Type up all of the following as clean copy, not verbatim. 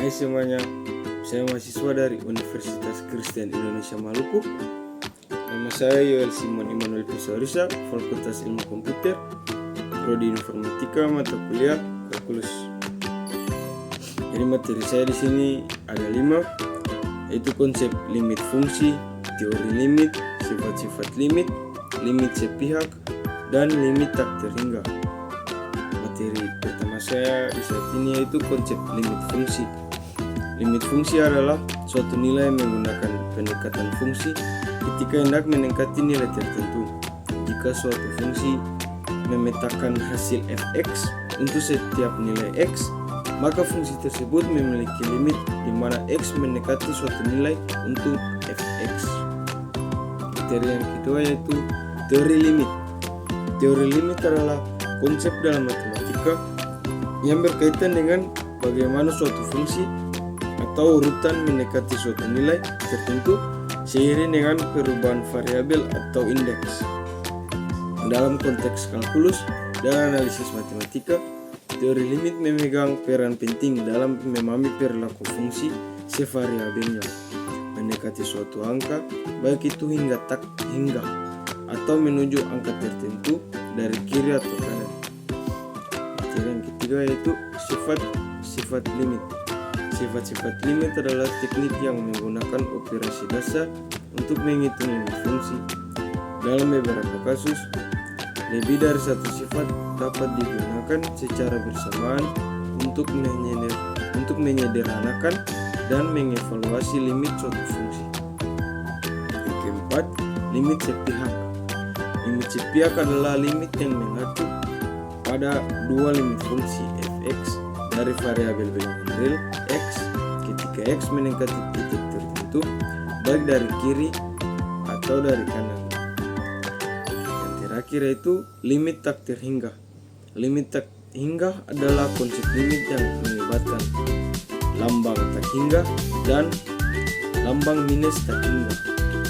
Hai semuanya, saya mahasiswa dari Universitas Kristen Indonesia Maluku. Nama saya Yoel Simon Immanuel Pisarisa, Fakultas Ilmu Komputer, Prodi Informatika, mata kuliah Kalkulus. Jadi materi saya di sini ada 5, yaitu konsep limit fungsi, teori limit, sifat-sifat limit, limit sepihak, dan limit tak terhingga. Materi pertama saya di saat ini yaitu konsep limit fungsi. Limit fungsi adalah suatu nilai menggunakan pendekatan fungsi ketika hendak mendekati nilai tertentu. Jika suatu fungsi memetakan hasil fx untuk setiap nilai x, maka fungsi tersebut memiliki limit di mana x mendekati suatu nilai untuk fx. Materi yang kedua yaitu teori limit. Teori limit adalah konsep dalam matematika yang berkaitan dengan bagaimana suatu fungsi atau urutan mendekati suatu nilai tertentu seiring dengan perubahan variabel atau indeks. Dalam konteks kalkulus dan analisis matematika, teori limit memegang peran penting dalam memahami perilaku fungsi sevariabelnya mendekati suatu angka, baik itu hingga tak hingga atau menuju angka tertentu dari kiri atau kanan. Materi yang ketiga yaitu sifat limit. Sifat-sifat limit adalah teknik yang menggunakan operasi dasar untuk menghitung limit fungsi. Dalam beberapa kasus, lebih dari satu sifat dapat digunakan secara bersamaan untuk menyederhanakan dan mengevaluasi limit suatu fungsi. Yang keempat, limit sepihak. Limit sepihak adalah limit yang mengacu pada dua limit fungsi fx dari variabel bilangan real x ketika x mendekati titik tertentu, baik dari kiri atau dari kanan. Yang terakhir yaitu limit tak terhingga. Limit tak hingga adalah konsep limit yang melibatkan lambang tak hingga dan lambang minus tak hingga,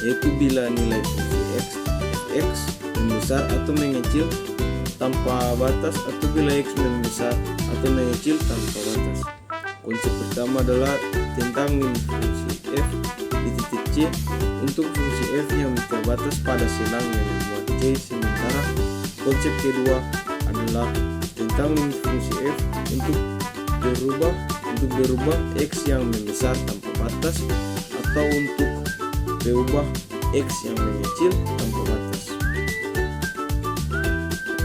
yaitu bila nilai fungsi fx membesar atau mengecil tanpa batas atau bila x membesar atau mengecil tanpa batas. Konsep pertama adalah tentang limit fungsi f di titik c untuk fungsi f yang terbatas pada selang yang membuat c, sementara konsep kedua adalah tentang limit fungsi f untuk berubah x yang membesar tanpa batas atau untuk berubah x yang mengecil tanpa batas,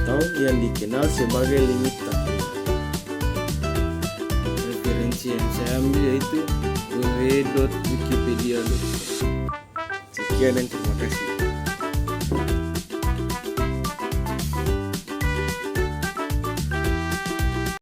atau yang dikenal sebagai limit tak hingga. Referensi yang saya ambil yaitu www.wikipedia.com. Sekian dan terima kasih.